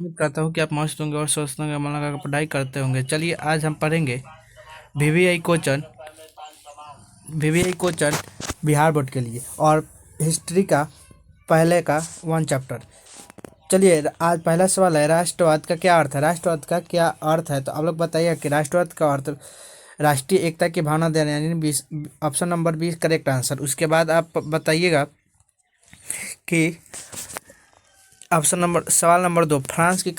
उम्मीद करता हूँ कि आप मस्त होंगे और स्वस्थ होंगे, मन लगा कर पढ़ाई करते होंगे। चलिए आज हम पढ़ेंगे VVI question VVI question Bihar board के लिए और हिस्ट्री का पहले का 1 चैप्टर। चलिए आज पहला सवाल है, राष्ट्रवाद का क्या अर्थ है। राष्ट्रवाद का क्या अर्थ है, तो आप लोग बताइए कि राष्ट्रवाद का अर्थ राष्ट्रीय एकता की भावना देना, यानी 20 ऑप्शन नंबर 20 करेक्ट आंसर। उसके बाद आप बताइएगा कि सवाल नंबर 2, फ्रांस की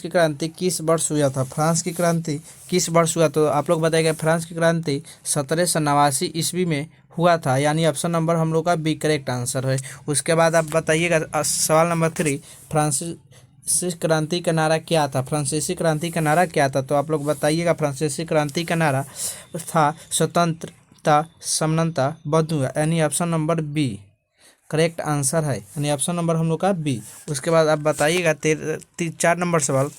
क्रांति किस वर्ष हुआ था। फ्रांस की क्रांति किस वर्ष हुआ, तो आप लोग बताइएगा फ्रांस की क्रांति 1789 ईस्वी में हुआ था, यानी ऑप्शन नंबर हम लोग का बी करेक्ट आंसर है। उसके बाद आप बताइएगा सवाल नंबर 3, फ्रांसीसी क्रांति का नारा क्या था। फ्रांसीसी क्रांति का नारा क्या था, तो आप लोग बताइएगा फ्रांसीसी क्रांति का नारा था स्वतंत्रता, समानता, बंधुता, यानी option number B correct answer है, यानी ऑप्शन नंबर हम लोग का बी। उसके बाद आप बताइएगा 4 नंबर सवाल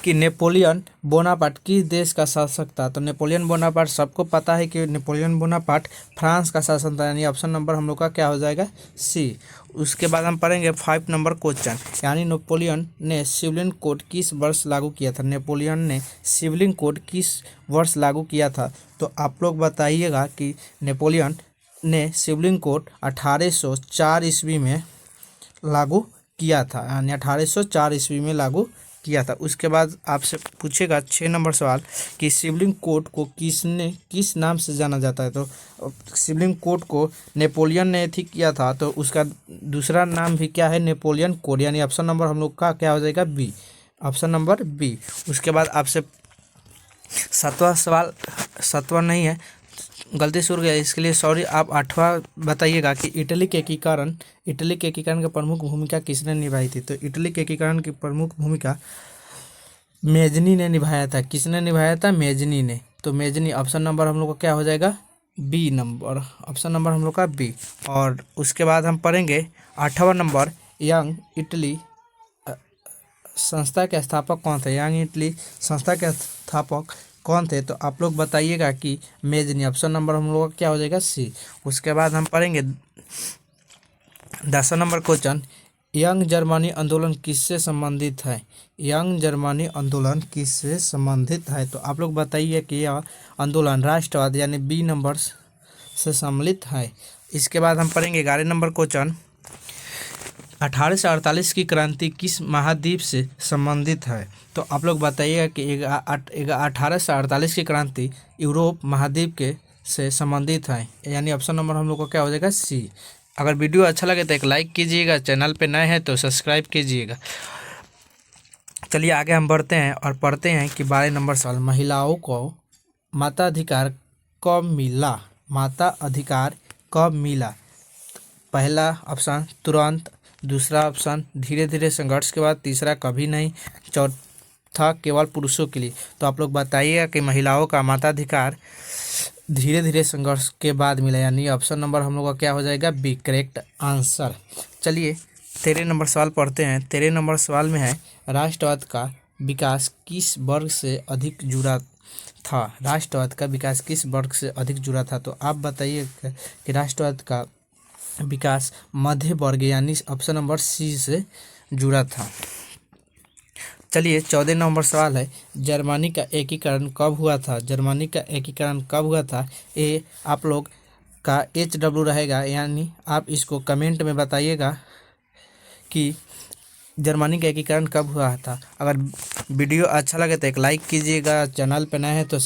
कि नेपोलियन बोनापार्ट किस देश का शासक था। तो नेपोलियन बोनापार्ट सबको पता है कि नेपोलियन बोनापार्ट फ्रांस का शासक था, यानी ऑप्शन नंबर हम लोग का क्या हो जाएगा, सी। उसके बाद हम पढ़ेंगे 5 नंबर क्वेश्चन, यानी नेपोलियन ने सिविलियन कोड किस वर्ष लागू किया था। नेपोलियन ने सिविलियन कोड किस वर्ष लागू किया था, तो आप लोग बताइएगा कि नेपोलियन ने सिविलियन कोड 1804 ईस्वी में लागू किया था, यानी 1804 ईस्वी में लागू किया था। उसके बाद आपसे पूछेगा 6 नंबर सवाल कि सिविलियन कोड को किस नाम से जाना जाता है। तो सिविलियन कोड को नेपोलियन ने ठीक किया था, तो उसका दूसरा नाम भी क्या है, नेपोलियन कोड, यानी ऑप्शन नंबर हम लोग का क्या हो जाएगा, बी, ऑप्शन नंबर बी। उसके बाद आपसे 7वां सवाल, 7वां नहीं है, गलती से उड़ गया, इसके लिए सॉरी। आप 8वां बताइएगा कि इटली के एकीकरण की प्रमुख भूमिका किसने निभाई थी। तो इटली के एकीकरण की प्रमुख भूमिका मेजनी ने निभाया था। किसने निभाया था, मेजनी ने। तो मेजनी ऑप्शन नंबर हम लोग का क्या हो जाएगा, बी नंबर, ऑप्शन नंबर हम लोग का बी। और उसके बाद हम पढ़ेंगे 8वां नंबर, यंग इटली संस्था के स्थापक कौन थे। यंग इटली संस्था के स्थापक कौन थे, तो आप लोग बताइएगा कि मेजनी, ऑप्शन नंबर हम लोग का क्या हो जाएगा, सी। उसके बाद हम पढ़ेंगे 10वां नंबर क्वेश्चन, यंग जर्मनी आंदोलन किससे संबंधित है। यंग जर्मनी आंदोलन किससे संबंधित है, तो आप लोग बताइए कि यह आंदोलन राष्ट्रवाद यानी बी नंबर से सम्मिलित है। इसके बाद हम पढ़ेंगे 11 नंबर क्वेश्चन, 1848 की क्रांति किस महाद्वीप से संबंधित है। तो आप लोग बताइएगा कि 1848 की क्रांति यूरोप महाद्वीप के से संबंधित है, यानी ऑप्शन नंबर हम लोग को क्या हो जाएगा, सी। अगर वीडियो अच्छा लगे तो एक लाइक कीजिएगा, चैनल पे नए हैं तो सब्सक्राइब कीजिएगा। चलिए आगे हम बढ़ते हैं और पढ़ते हैं कि 12 नंबर सवाल, महिलाओं को मताधिकार कब मिला। मताधिकार कब मिला। पहला ऑप्शन तुरंत, दूसरा ऑप्शन धीरे धीरे संघर्ष के बाद, तीसरा कभी नहीं, चौथा केवल पुरुषों के लिए। तो आप लोग बताइएगा कि महिलाओं का मताधिकार धीरे धीरे संघर्ष के बाद मिला, यानी ऑप्शन नंबर हम लोग का क्या हो जाएगा, बी करेक्ट आंसर। चलिए 13 नंबर सवाल पढ़ते हैं। 13 नंबर सवाल में है, राष्ट्रवाद का विकास किस वर्ग से अधिक जुड़ा था। राष्ट्रवाद का विकास किस वर्ग से अधिक जुड़ा था, तो आप बताइए कि राष्ट्रवाद का विकास मध्य वर्ग यानी ऑप्शन नंबर सी से जुड़ा था। चलिए 14 नंबर सवाल है, जर्मनी का एकीकरण कब हुआ था। जर्मनी का एकीकरण कब हुआ था, ये आप लोग का HW रहेगा, यानी आप इसको कमेंट में बताइएगा कि जर्मनी का एकीकरण कब हुआ था। अगर वीडियो अच्छा लगे तो एक लाइक कीजिएगा, चैनल पर नए हैं तो